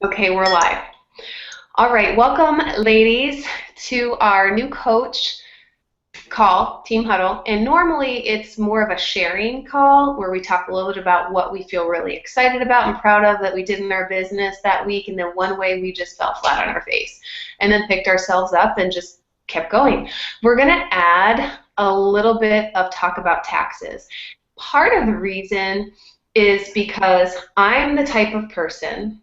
Okay, we're live. All right, welcome, ladies, to our new coach call, Team Huddle. And normally it's more of a sharing call where we talk a little bit about what we feel really excited about and proud of that we did in our business that week, and then one way we just fell flat on our face and then picked ourselves up and just kept going. We're going to add a little bit of talk about taxes. Part of the reason is because I'm the type of person,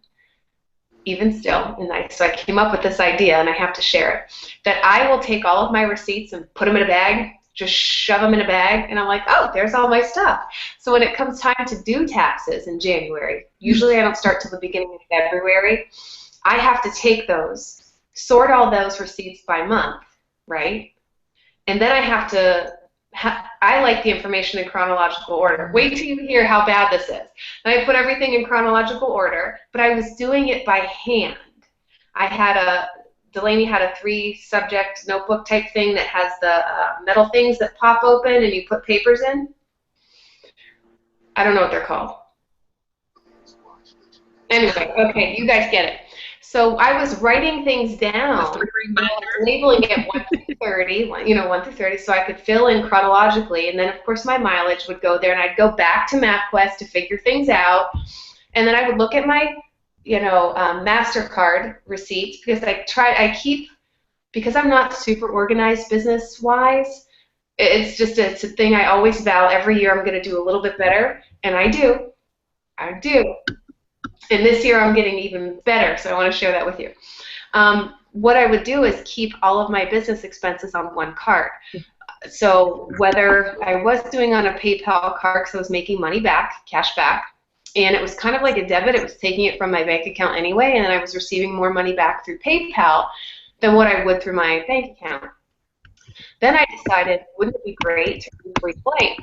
even still, so I came up with this idea, and I have to share it, that I will take all of my receipts and put them in a bag, just shove them in a bag, and I'm like, oh, there's all my stuff. So when it comes time to do taxes in January, usually I don't start till the beginning of February, I have to take those, sort all those receipts by month, right? And then I have to I like the information in chronological order. Wait till you hear how bad this is. And I put everything in chronological order, but I was doing it by hand. Delaney had a 3-subject notebook type thing that has the metal things that pop open and you put papers in. I don't know what they're called. Anyway, okay, you guys get it. So I was writing things down, labeling it 1 through 30, 1 through 30, so I could fill in chronologically. And then, of course, my mileage would go there, and I'd go back to MapQuest to figure things out. And then I would look at my, MasterCard receipts because because I'm not super organized business-wise. It's a thing I always vow every year I'm going to do a little bit better, and I do. I do. And this year I'm getting even better, so I want to share that with you. What I would do is keep all of my business expenses on one card. So whether I was doing on a PayPal card because I was making money back, cash back, and it was kind of like a debit, it was taking it from my bank account anyway, and then I was receiving more money back through PayPal than what I would through my bank account. Then I decided, wouldn't it be great to do free flight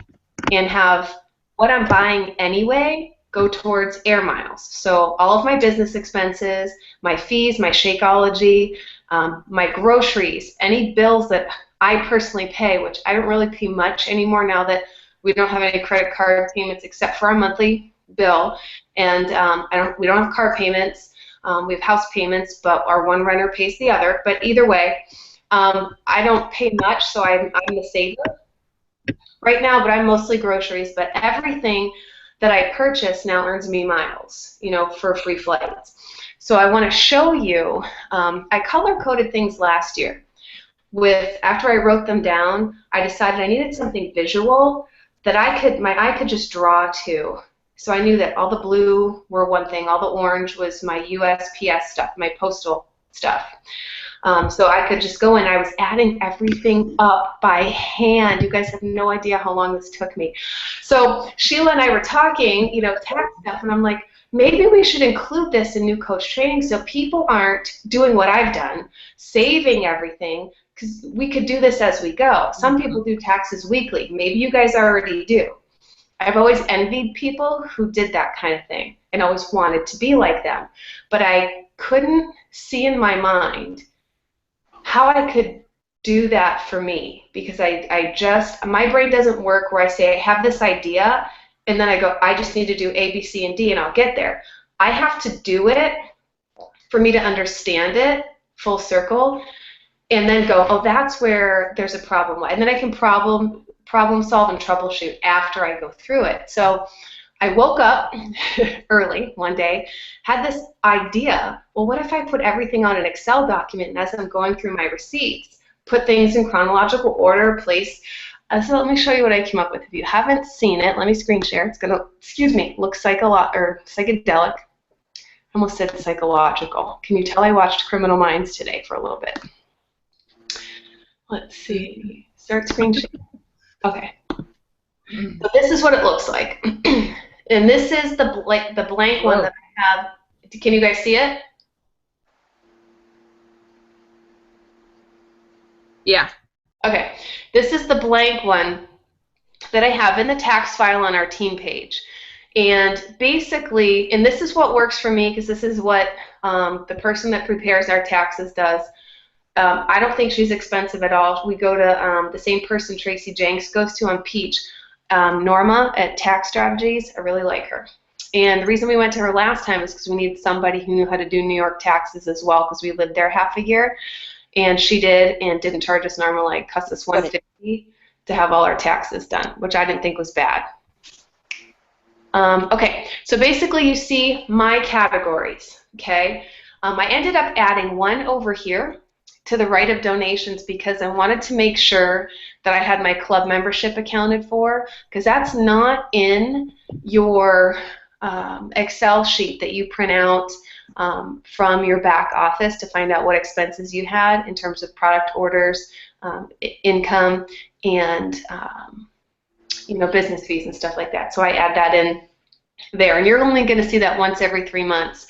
and have what I'm buying anyway go towards air miles. So all of my business expenses, my fees, my Shakeology, my groceries, any bills that I personally pay, which I don't really pay much anymore now that we don't have any credit card payments except for our monthly bill, and we don't have car payments. We have house payments, but our one renter pays the other. But either way, I don't pay much, so I'm the saver right now, but I'm mostly groceries. But everything that I purchase now earns me miles, for free flights. So I want to show you, I color-coded things last year. After I wrote them down, I decided I needed something visual that my eye could just draw to. So I knew that all the blue were one thing, all the orange was my USPS stuff, my postal stuff. So I could just go in. I was adding everything up by hand. You guys have no idea how long this took me. So Sheila and I were talking, tax stuff, and I'm like, maybe we should include this in new coach training so people aren't doing what I've done, saving everything, because we could do this as we go. Some people do taxes weekly. Maybe you guys already do. I've always envied people who did that kind of thing and always wanted to be like them. But I couldn't see in my mind how I could do that for me, because my brain doesn't work where I say I have this idea and then I go, I just need to do A, B, C, and D and I'll get there. I have to do it for me to understand it full circle and then go, oh, that's where there's a problem. And then I can problem solve and troubleshoot after I go through it. So I woke up early one day, had this idea, well, what if I put everything on an Excel document, and as I'm going through my receipts, put things in chronological order, place. So let me show you what I came up with. If you haven't seen it, let me screen share. It's going to, look psychedelic. I almost said psychological. Can you tell I watched Criminal Minds today for a little bit? Let's see. Start screen share. Okay. So this is what it looks like. And this is the blank one that I have. Can you guys see it? Yeah. Okay. This is the blank one that I have in the tax file on our team page. And basically, and this is what works for me because this is what the person that prepares our taxes does. I don't think she's expensive at all. We go to the same person Tracy Jenks goes to on Peach. Norma at Tax Strategies. I really like her. And the reason we went to her last time is because we needed somebody who knew how to do New York taxes as well, because we lived there half a year. And she did, and didn't charge us normal, like cost us $150 to have all our taxes done, which I didn't think was bad. Okay, so basically you see my categories, okay? I ended up adding one over here to the right of donations because I wanted to make sure that I had my club membership accounted for, because that's not in your Excel sheet that you print out from your back office to find out what expenses you had in terms of product orders, income, and business fees and stuff like that. So I add that in there, and you're only going to see that once every 3 months.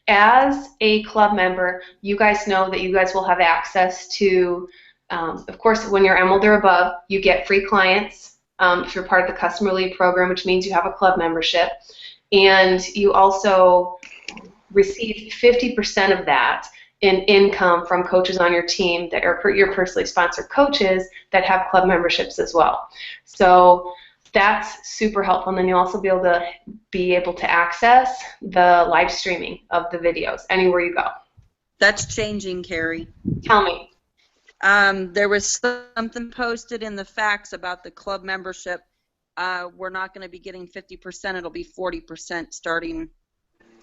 As a club member, you guys know that you guys will have access to, of course, when you're Emerald or above, you get free clients if you're part of the Customer Lead program, which means you have a club membership. And you also receive 50% of that in income from coaches on your team that are your personally sponsored coaches that have club memberships as well. So that's super helpful. And then you'll also be able to access the live streaming of the videos anywhere you go. That's changing, Carrie. Tell me. There was something posted in the facts about the club membership. We're not going to be getting 50%. It'll be 40% starting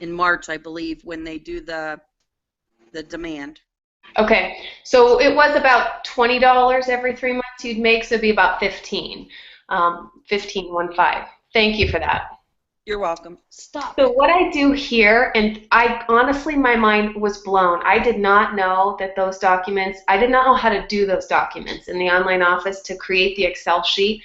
in March, I believe, when they do the demand. Okay, so it was about $20 every 3 months you'd make, so it'd be about 15. 15. Thank you for that. You're welcome. Stop. So what I do here, and I honestly, my mind was blown. I did not know that those documents, I did not know how to do those documents in the online office to create the Excel sheet.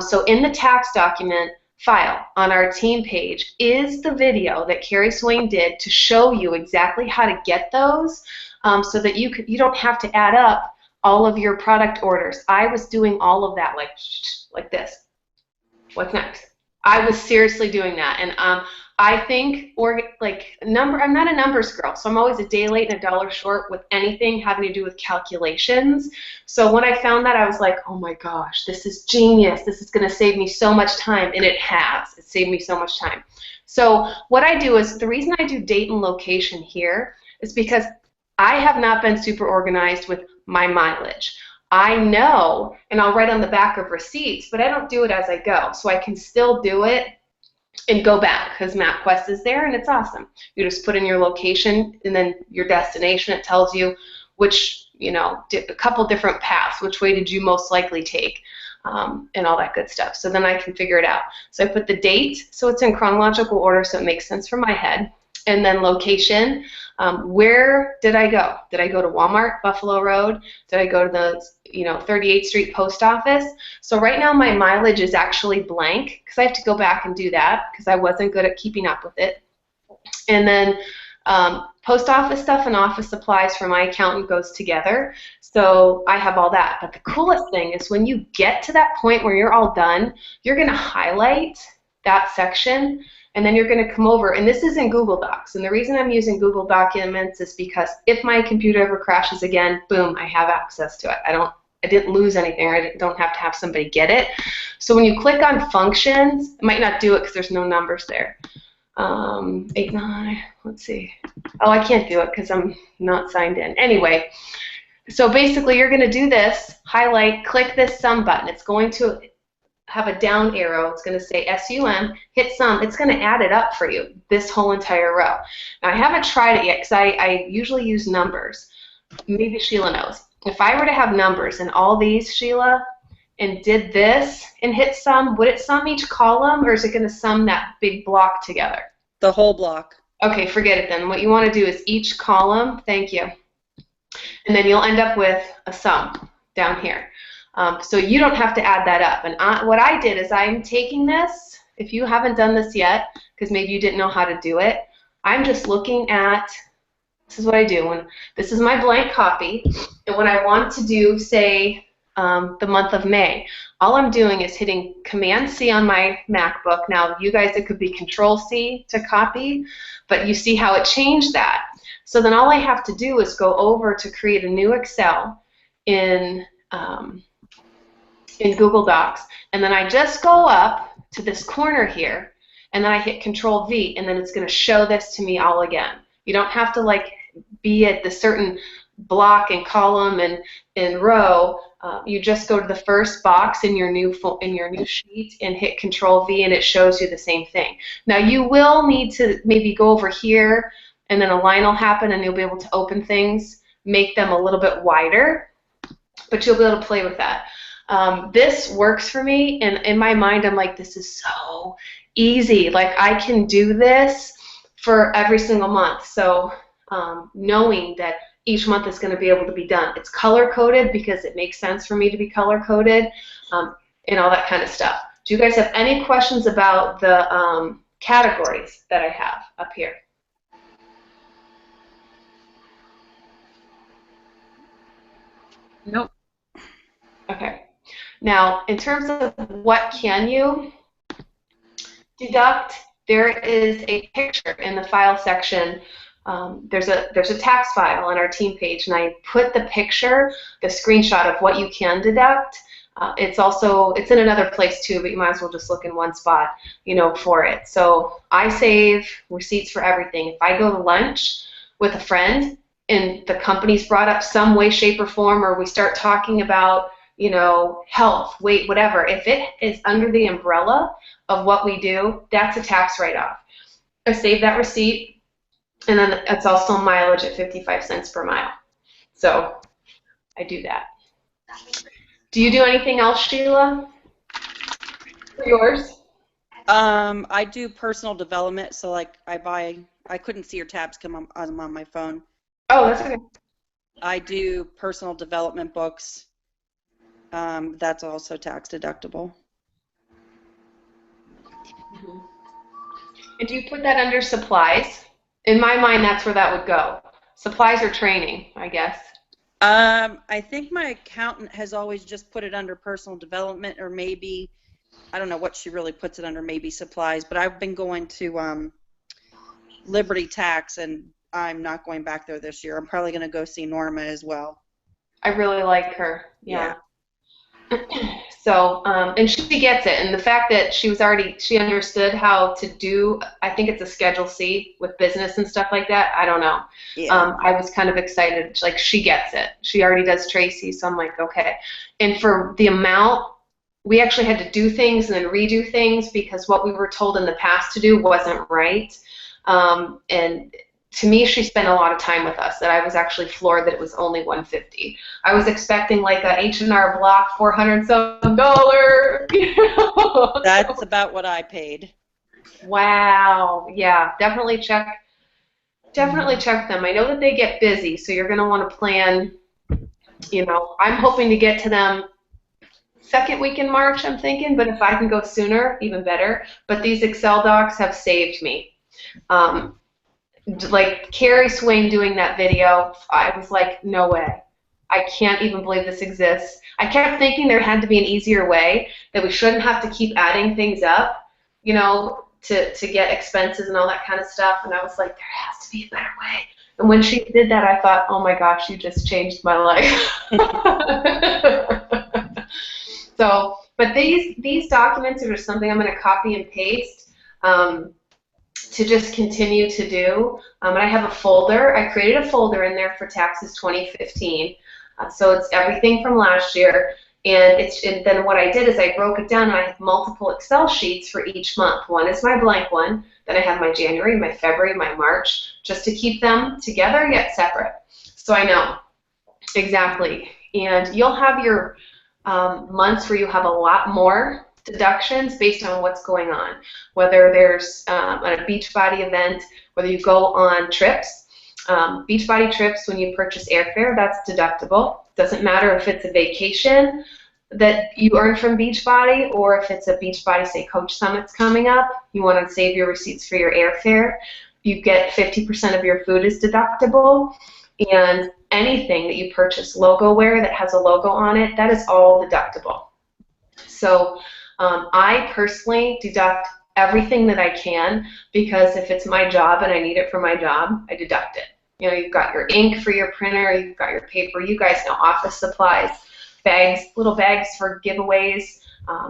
So in the tax document file on our team page is the video that Carrie Swain did to show you exactly how to get those so that you don't have to add up all of your product orders. I was doing all of that like this. What's next? I was seriously doing that, and I think I'm not a numbers girl, so I'm always a day late and a dollar short with anything having to do with calculations. So when I found that, I was like, oh my gosh, this is genius. This is going to save me so much time, and it has. It saved me so much time. So what I do is, the reason I do date and location here is because I have not been super organized with my mileage. I know, and I'll write on the back of receipts, but I don't do it as I go. So I can still do it and go back because MapQuest is there and it's awesome. You just put in your location and then your destination. It tells you which, a couple different paths, which way did you most likely take, and all that good stuff. So then I can figure it out. So I put the date, so it's in chronological order, so it makes sense for my head. And then location, where did I go? Did I go to Walmart, Buffalo Road? Did I go to the 38th Street Post Office? So right now my mileage is actually blank because I have to go back and do that because I wasn't good at keeping up with it. And then post office stuff and office supplies for my accountant goes together. So I have all that. But the coolest thing is when you get to that point where you're all done, you're going to highlight that section. And then you're going to come over, and this is in Google Docs. And the reason I'm using Google Documents is because if my computer ever crashes again, boom, I have access to it. I didn't lose anything. I don't have to have somebody get it. So when you click on functions, it might not do it because there's no numbers there. 8, 9, let's see. Oh, I can't do it because I'm not signed in. Anyway, so basically you're going to do this, highlight, click this sum button. It's going to have a down arrow. It's going to say SUM, hit sum. It's going to add it up for you, this whole entire row. Now, I haven't tried it yet because I usually use numbers. Maybe Sheila knows. If I were to have numbers in all these, Sheila, and did this and hit sum, would it sum each column, or is it going to sum that big block together? The whole block. Okay, forget it then. What you want to do is each column, thank you, and then you'll end up with a sum down here. So you don't have to add that up. And what I did is I'm taking this, if you haven't done this yet, because maybe you didn't know how to do it, I'm just looking at, this is what I do. This is my blank copy, and when I want to do, say, the month of May, all I'm doing is hitting Command-C on my MacBook. Now, you guys, it could be Control-C to copy, but you see how it changed that. So then all I have to do is go over to create a new Excel in Google Docs, and then I just go up to this corner here, and then I hit Control V, and then it's going to show this to me all again. You don't have to like be at the certain block and column and row. You just go to the first box in your new sheet and hit Control V, and it shows you the same thing. Now you will need to maybe go over here, and then a line will happen, and you'll be able to open things, make them a little bit wider, but you'll be able to play with that. This works for me, and in my mind, I'm like, this is so easy. Like, I can do this for every single month. So knowing that each month is going to be able to be done. It's color-coded because it makes sense for me to be color-coded, and all that kind of stuff. Do you guys have any questions about the categories that I have up here? Nope. Okay. Now, in terms of what can you deduct, there is a picture in the file section. There's a tax file on our team page, and I put the picture, the screenshot of what you can deduct. It's in another place too, but you might as well just look in one spot, for it. So I save receipts for everything. If I go to lunch with a friend and the company's brought up some way, shape, or form, or we start talking about health, weight, whatever, if it is under the umbrella of what we do, that's a tax write-off. I save that receipt, and then it's also mileage at 55 cents per mile. So I do that. Do you do anything else, Sheila, for yours? I do personal development, so like I couldn't see your tabs come on, I'm on my phone. Oh, that's okay. I do personal development books. That's also tax deductible. Mm-hmm. And do you put that under supplies? In my mind, that's where that would go. Supplies or training, I guess. I think my accountant has always just put it under personal development, or maybe, I don't know what she really puts it under, maybe supplies, but I've been going to Liberty Tax, and I'm not going back there this year. I'm probably going to go see Norma as well. I really like her. Yeah. So, and she gets it, and the fact that she understood how to do, I think it's a Schedule C with business and stuff like that. I don't know. Yeah. I was kind of excited. Like, she gets it. She already does Tracy, so I'm like, okay. And for the amount, we actually had to do things and then redo things because what we were told in the past to do wasn't right. And to me, she spent a lot of time with us that I was actually floored that it was only $150. I was expecting like a H&R Block $400-some. That's about what I paid. Wow. Yeah, definitely check them. I know that they get busy, so you're going to want to plan, I'm hoping to get to them second week in March, I'm thinking, but if I can go sooner, even better. But these Excel docs have saved me. Like Carrie Swain doing that video, I was like, no way. I can't even believe this exists. I kept thinking there had to be an easier way, that we shouldn't have to keep adding things up, to get expenses and all that kind of stuff. And I was like, there has to be a better way. And when she did that, I thought, oh my gosh, you just changed my life. So, but these documents are just something I'm going to copy and paste. To just continue to do. And I have a folder. I created a folder in there for taxes 2015. So it's everything from last year. And then what I did is I broke it down, and I have multiple Excel sheets for each month. One is my blank one. Then I have my January, my February, my March, just to keep them together yet separate. So I know exactly. And you'll have your months where you have a lot more deductions based on what's going on, whether there's a Beachbody event, whether you go on trips. Beachbody trips, when you purchase airfare, that's deductible. Doesn't matter if it's a vacation that you earn from Beachbody or if it's a Beachbody, say, Coach Summit's coming up, you want to save your receipts for your airfare. You get 50% of your food is deductible, and anything that you purchase logo wear that has a logo on it, that is all deductible. So I personally deduct everything that I can, because if it's my job and I need it for my job, I deduct it. You've got your ink for your printer, you've got your paper, you guys know, office supplies, bags, little bags for giveaways,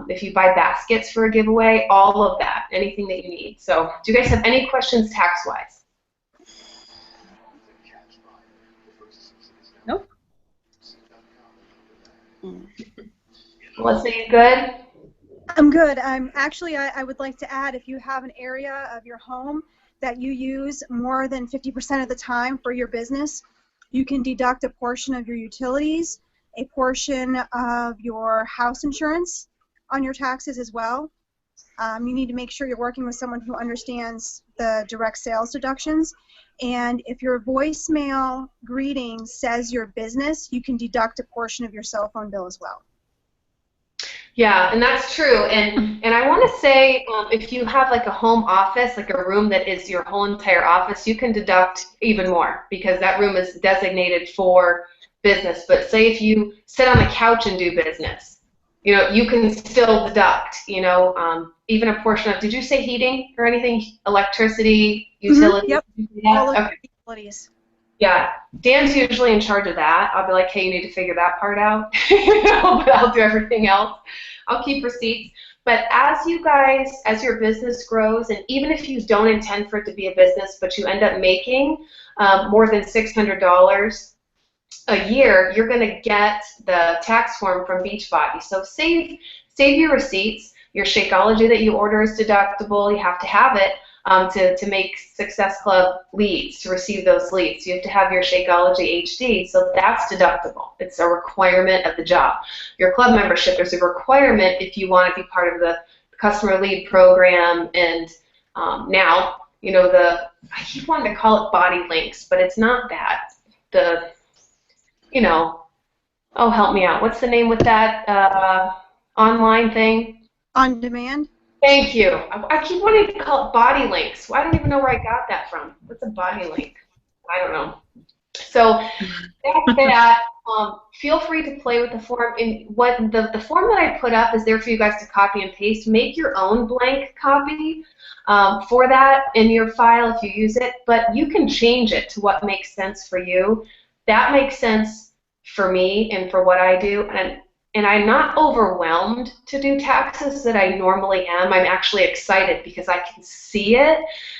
if you buy baskets for a giveaway, all of that, anything that you need. So do you guys have any questions tax-wise? Nope. Melissa, you good? I'm good. I would like to add, if you have an area of your home that you use more than 50% of the time for your business, you can deduct a portion of your utilities, a portion of your house insurance on your taxes as well. You need to make sure you're working with someone who understands the direct sales deductions. And if your voicemail greeting says your business, you can deduct a portion of your cell phone bill as well. Yeah, and that's true. And I want to say, if you have like a home office, like a room that is your whole entire office, you can deduct even more because that room is designated for business. But say if you sit on the couch and do business, you know, you can still deduct, you know, even a portion of, did you say heating or anything? Electricity, utilities? Yep, Yeah? all of Okay. the utilities. Yeah, Dan's usually in charge of that. I'll be like, hey, you need to figure that part out. You know, but I'll do everything else. I'll keep receipts. But as you guys, as your business grows, and even if you don't intend for it to be a business, but you end up making more than $600 a year, you're going to get the tax form from Beachbody. So save your receipts. Your Shakeology that you order is deductible. You have to have it. To make Success Club leads, to receive those leads. You have to have your Shakeology HD, so that's deductible. It's a requirement of the job. Your club membership is a requirement if you want to be part of the customer lead program, and now, you know, I keep wanting to call it Body Links, but it's not that. You know, oh, help me out. What's the name with that online thing? On demand? Thank you. I keep wanting to call it body links. Well, I don't even know where I got that from. What's a body link? I don't know. So that's that. Feel free to play with the form. And what the form that I put up is there for you guys to copy and paste. Make your own blank copy for that in your file if you use it, but you can change it to what makes sense for you. That makes sense for me and for what I do. And I'm not overwhelmed to do taxes that I normally am. I'm actually excited because I can see it.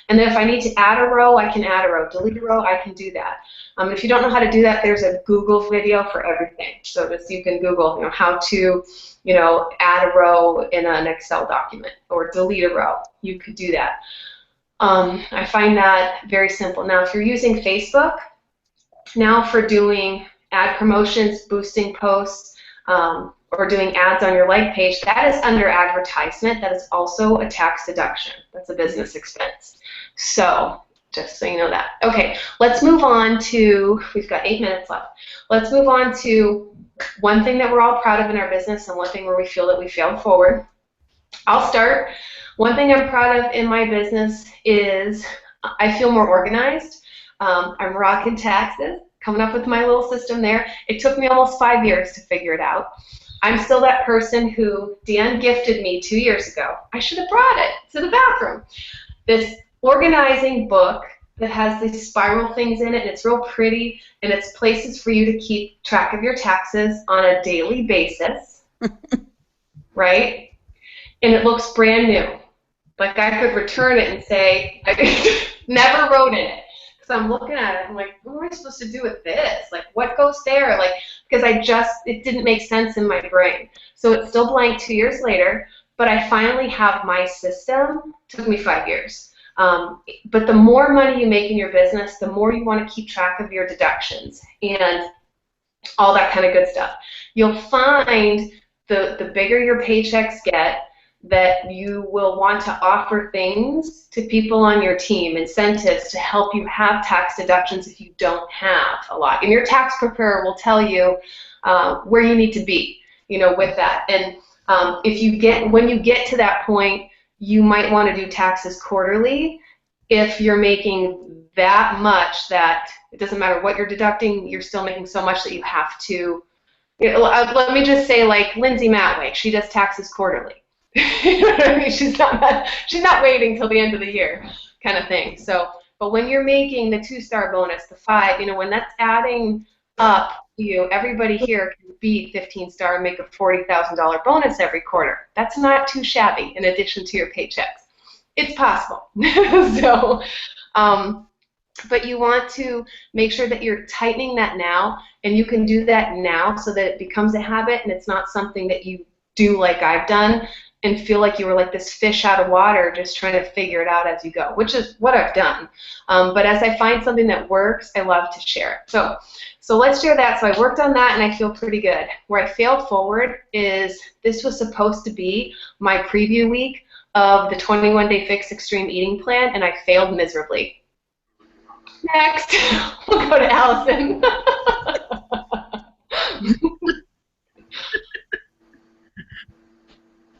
And then if I need to add a row, I can add a row. Delete a row, I can do that. If you don't know how to do that, there's a Google video for everything. So you can Google, you know, how to, you know, add a row in an Excel document or delete a row. You could do that. I find that very simple. Now, if you're using Facebook, now for doing ad promotions, boosting posts, or doing ads on your like page, that is under advertisement. That is also a tax deduction. That's a business expense. So just so you know that. Okay, let's move on to, we've got 8 minutes left. Let's move on to one thing that we're all proud of in our business and one thing where we feel that we failed forward. I'll start. One thing I'm proud of in my business is I feel more organized. I'm rocking taxes, coming up with my little system there. It took me almost 5 years to figure it out. I'm still that person who Dan gifted me 2 years ago. I should have brought it to the bathroom. This organizing book that has these spiral things in it, and it's real pretty, and it's places for you to keep track of your taxes on a daily basis, right? And it looks brand new. Like I could return it and say, I never wrote in it. So I'm looking at it, I'm like, what am I supposed to do with this? Like, what goes there? Like, because it didn't make sense in my brain. So it's still blank 2 years later, but I finally have my system. It took me 5 years. But the more money you make in your business, the more you want to keep track of your deductions and all that kind of good stuff. You'll find the bigger your paychecks get, that you will want to offer things to people on your team, incentives to help you have tax deductions if you don't have a lot. And your tax preparer will tell you where you need to be, you know, with that. And when you get to that point, you might want to do taxes quarterly if you're making that much that it doesn't matter what you're deducting, you're still making so much that you have to. You know, let me just say, like Lindsay Matway, she does taxes quarterly. You know what I mean? She's not waiting till the end of the year, kind of thing. So, but when you're making the 2-star bonus, the 5, you know, when that's adding up you, everybody here can be 15-star and make a $40,000 bonus every quarter. That's not too shabby in addition to your paychecks. It's possible. So, but you want to make sure that you're tightening that now, and you can do that now so that it becomes a habit and it's not something that you do like I've done and feel like you were like this fish out of water just trying to figure it out as you go, which is what I've done. But as I find something that works, I love to share it. So let's share that. So I worked on that and I feel pretty good. Where I failed forward is this was supposed to be my preview week of the 21-Day Fix Extreme Eating Plan, and I failed miserably. Next, we'll go to Allison.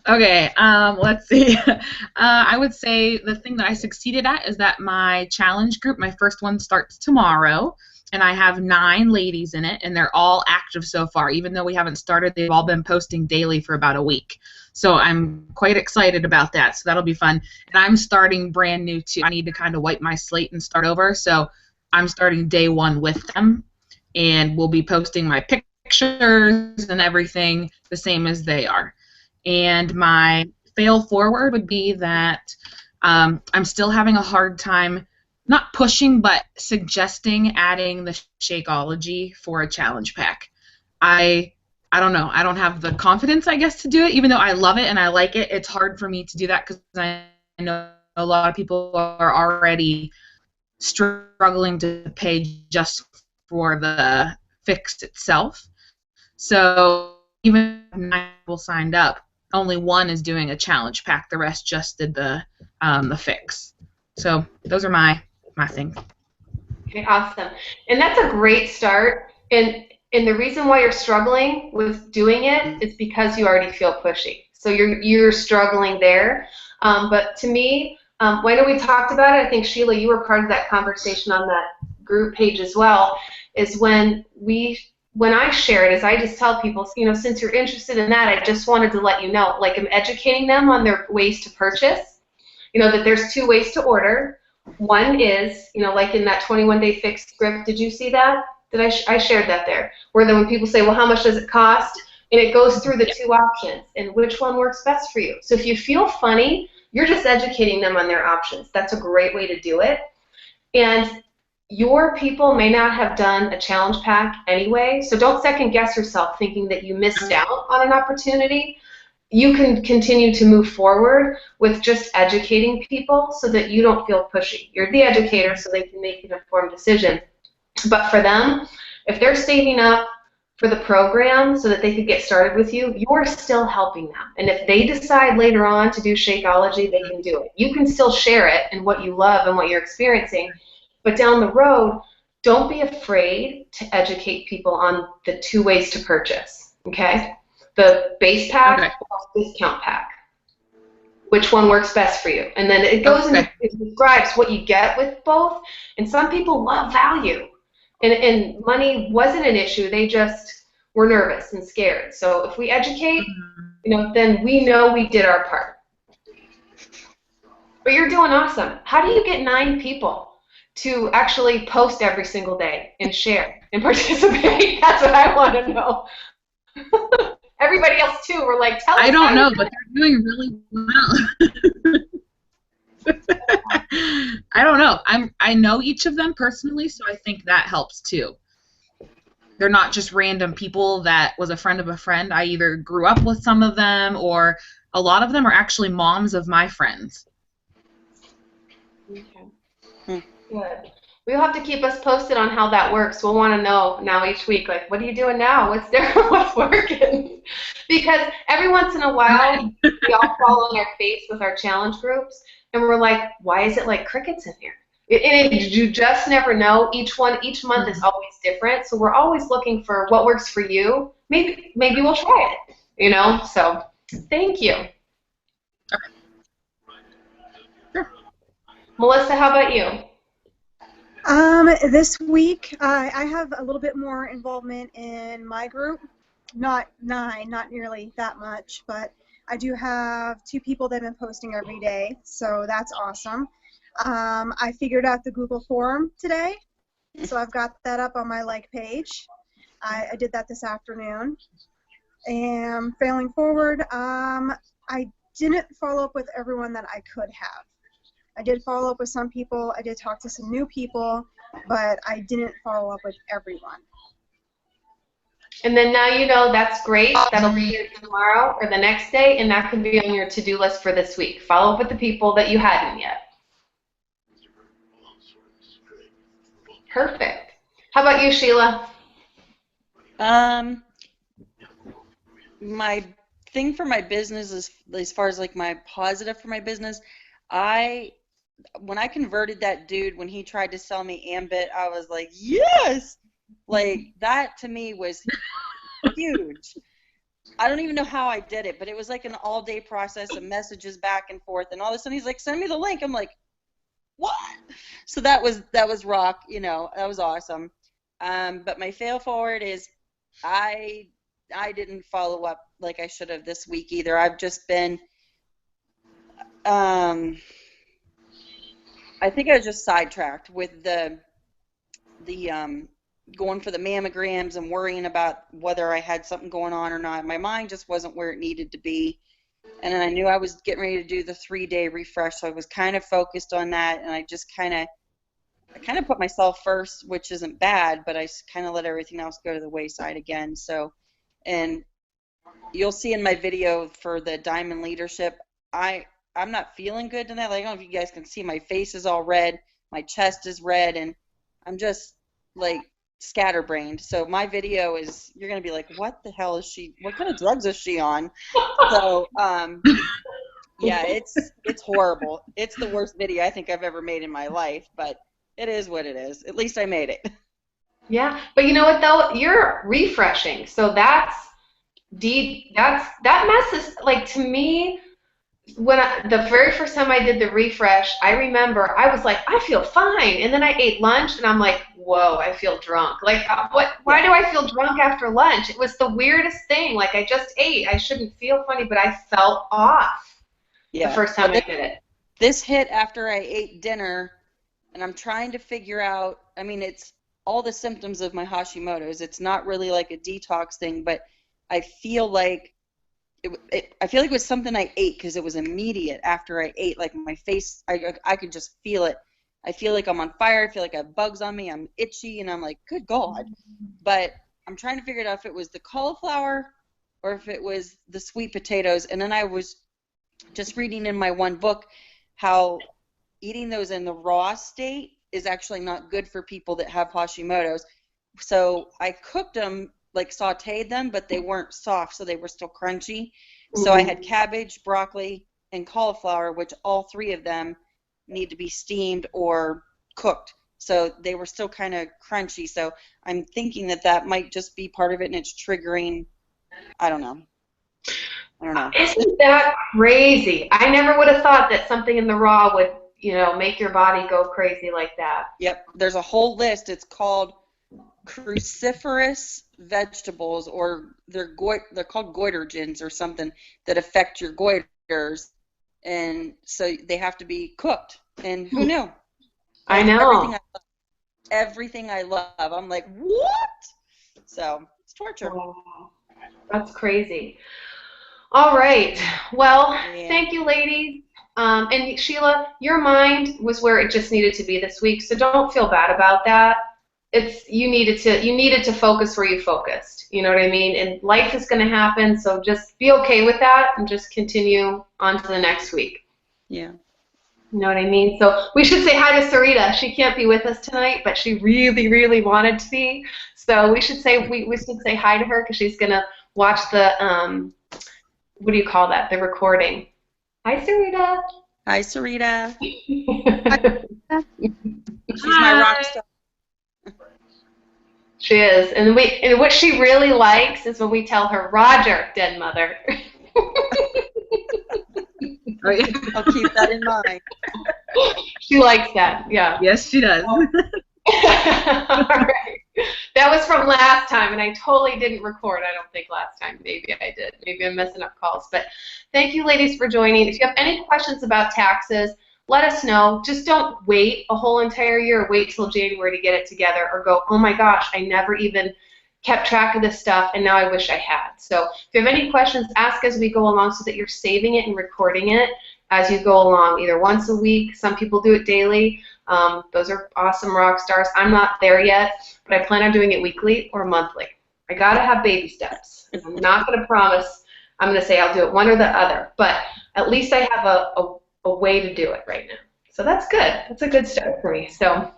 Okay, let's see. I would say the thing that I succeeded at is that my challenge group, my first one starts tomorrow, and I have 9 ladies in it, and they're all active so far. Even though we haven't started, they've all been posting daily for about a week. So I'm quite excited about that, so that'll be fun. And I'm starting brand new, too. I need to kind of wipe my slate and start over, so I'm starting day 1 with them, and we'll be posting my pictures and everything the same as they are. And my fail forward would be that I'm still having a hard time not pushing but suggesting adding the Shakeology for a challenge pack. I don't know. I don't have the confidence, I guess, to do it. Even though I love it and I like it, it's hard for me to do that because I know a lot of people are already struggling to pay just for the fix itself. So even if 9 people signed up, only 1 is doing a challenge pack. The rest just did the fix. So those are my things. Okay, awesome. And that's a great start. And the reason why you're struggling with doing it is because you already feel pushy. So you're struggling there. But to me, when we talked about it, I think Sheila, you were part of that conversation on that group page as well. Is when I share it, is I just tell people, you know, since you're interested in that, I just wanted to let you know, like I'm educating them on their ways to purchase. You know, that there's 2 ways to order. One is, you know, like in that 21-Day Fix script, did you see that? I shared that there, where then when people say, well, how much does it cost? And it goes through the 2 options and which one works best for you. So if you feel funny, you're just educating them on their options. That's a great way to do it. And your people may not have done a challenge pack anyway, so don't second guess yourself thinking that you missed out on an opportunity. You can continue to move forward with just educating people so that you don't feel pushy. You're the educator so they can make an informed decision. But for them, if they're saving up for the program so that they could get started with you, you're still helping them. And if they decide later on to do Shakeology, they can do it. You can still share it and what you love and what you're experiencing. But down the road, don't be afraid to educate people on the 2 ways to purchase, okay? The base pack or discount pack. Which one works best for you? And then it goes and it describes what you get with both. And some people love value. And money wasn't an issue. They just were nervous and scared. So if we educate, you know, then we know we did our part. But you're doing awesome. How do you get 9 people to actually post every single day and share and participate? That's what I want to know. Everybody else too. We're like, tell us. I don't know, but they're doing really well. I don't know. I know each of them personally, so I think that helps too. They're not just random people that was a friend of a friend. I either grew up with some of them, or a lot of them are actually moms of my friends. Okay. Good. We'll have to keep us posted on how that works. We'll want to know now each week, like, what are you doing now? What's different? What's working? Because every once in a while, we all fall on our face with our challenge groups, and we're like, why is it like crickets in here? And you just never know. Each month is always different, so we're always looking for what works for you. Maybe we'll try it, you know? So thank you. Okay. Sure. Melissa, how about you? This week, I have a little bit more involvement in my group. Not 9, not nearly that much, but I do have 2 people that have been posting every day, so that's awesome. I figured out the Google form today, so I've got that up on my like page. I did that this afternoon. And failing forward, I didn't follow up with everyone that I could have. I did follow up with some people. I did talk to some new people, but I didn't follow up with everyone. And then now you know that's great. That'll be here tomorrow or the next day, and that can be on your to-do list for this week. Follow up with the people that you hadn't yet. Perfect. How about you, Sheila? My thing for my business is, as far as like my positive for my business, when I converted that dude, when he tried to sell me Ambit, I was like, yes! Like, that to me was huge. I don't even know how I did it, but it was like an all-day process of messages back and forth, and all of a sudden he's like, send me the link. I'm like, what? So that was rock, you know, that was awesome. But my fail forward is I didn't follow up like I should have this week either. I've just been, I think I was just sidetracked with the going for the mammograms and worrying about whether I had something going on or not. My mind just wasn't where it needed to be. And then I knew I was getting ready to do the 3-day refresh, so I was kind of focused on that, and I just kind of put myself first, which isn't bad, but I kind of let everything else go to the wayside again. So, and you'll see in my video for the Diamond Leadership, I'm not feeling good tonight. Like, I don't know if you guys can see, my face is all red, my chest is red, and I'm just like scatterbrained. So my video is, you're gonna be like, what the hell is she? What kind of drugs is she on? So yeah, it's horrible. It's the worst video I think I've ever made in my life, but it is what it is. At least I made it. Yeah, but you know what though? You're refreshing, so that's deep. That messes like to me. When the very first time I did the refresh, I remember I was like, I feel fine, and then I ate lunch, and I'm like, whoa, I feel drunk. Like, what? Why do I feel drunk after lunch? It was the weirdest thing. Like, I just ate. I shouldn't feel funny, but I felt off the first time I did it. This hit after I ate dinner, and I'm trying to figure out. I mean, it's all the symptoms of my Hashimoto's. It's not really like a detox thing, but I feel like. I feel like it was something I ate because it was immediate after I ate. Like my face, I could just feel it. I feel like I'm on fire. I feel like I have bugs on me. I'm itchy, and I'm like, good God. But I'm trying to figure it out if it was the cauliflower or if it was the sweet potatoes. And then I was just reading in my one book how eating those in the raw state is actually not good for people that have Hashimoto's. So I cooked them, like sauteed them, but they weren't soft, so they were still crunchy. So I had cabbage, broccoli, and cauliflower, which all three of them need to be steamed or cooked. So they were still kind of crunchy. So I'm thinking that might just be part of it, and it's triggering. I don't know. Isn't that crazy? I never would have thought that something in the raw would, make your body go crazy like that. Yep. There's a whole list. It's called cruciferous vegetables, or they're called goitrogens or something, that affect your goiters, and so they have to be cooked. And who knew? I know. Everything I love. I'm like, what? So it's torture. Wow. That's crazy. All right. Well, Thank you, ladies. And Sheila, your mind was where it just needed to be this week, so don't feel bad about that. You needed to focus where you focused. You know what I mean? And life is going to happen, so just be okay with that and just continue on to the next week. Yeah. You know what I mean? So we should say hi to Sarita. She can't be with us tonight, but she really, really wanted to be. So we should say hi to her because she's going to watch the what do you call that? The recording. Hi, Sarita. Hi, Sarita. She's my rock star. She is, and what she really likes is when we tell her, Roger, dead mother. I'll keep that in mind. She likes that, yeah. Yes, she does. All right. That was from last time, and I totally didn't record. I don't think last time. Maybe I did. Maybe I'm messing up calls. But thank you, ladies, for joining. If you have any questions about taxes, let us know. Just don't wait a whole entire year. Wait till January to get it together, or go, oh my gosh, I never even kept track of this stuff, and now I wish I had. So if you have any questions, ask as we go along so that you're saving it and recording it as you go along, either once a week. Some people do it daily. Those are awesome rock stars. I'm not there yet, but I plan on doing it weekly or monthly. I got to have baby steps. I'm not going to promise. I'm going to say I'll do it one or the other, but at least I have a way to do it right now. So that's good. That's a good start for me. So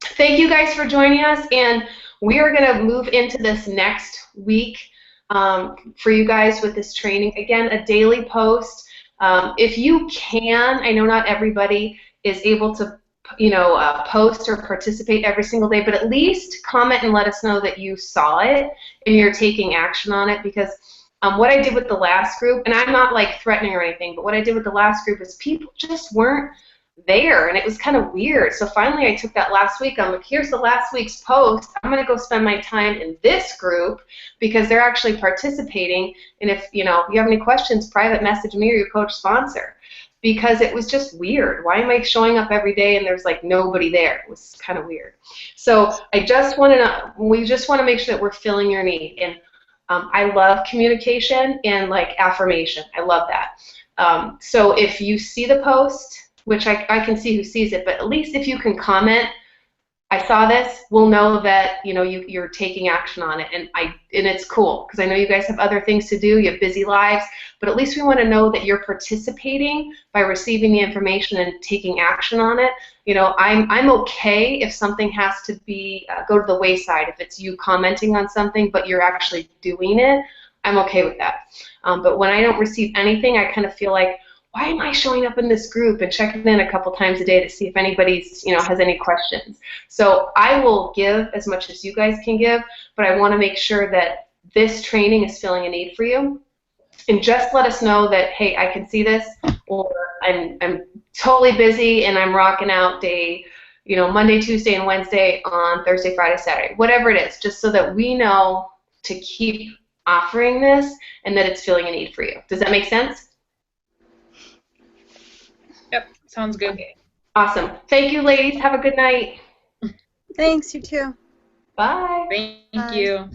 thank you guys for joining us, and we are going to move into this next week for you guys with this training. Again, a daily post. If you can, I know not everybody is able to post or participate every single day, but at least comment and let us know that you saw it and you're taking action on it, because what I did with the last group, and I'm not like threatening or anything, but what I did with the last group is people just weren't there, and it was kind of weird. So finally I took that last week. I'm like, here's the last week's post. I'm going to go spend my time in this group because they're actually participating, and if you have any questions, private message me or your coach sponsor, because it was just weird. Why am I showing up every day and there's like nobody there? It was kind of weird. So we just want to make sure that we're filling your need. And I love communication and like affirmation. I love that. So if you see the post, which I can see who sees it, but at least if you can comment, I saw this, we'll know that you're taking action on it, and it's cool because I know you guys have other things to do, you have busy lives, but at least we want to know that you're participating by receiving the information and taking action on it. I'm okay if something has to be go to the wayside, if it's you commenting on something but you're actually doing it. I'm okay with that. But when I don't receive anything, I kind of feel like, why am I showing up in this group and checking in a couple times a day to see if anybody's, has any questions? So I will give as much as you guys can give, but I want to make sure that this training is filling a need for you. And just let us know that, hey, I can see this, or I'm totally busy and I'm rocking out day, Monday, Tuesday, and Wednesday on Thursday, Friday, Saturday, whatever it is, just so that we know to keep offering this and that it's filling a need for you. Does that make sense? Yep, sounds good. Okay. Awesome. Thank you, ladies. Have a good night. Thanks, you too. Bye. Thank Bye. you.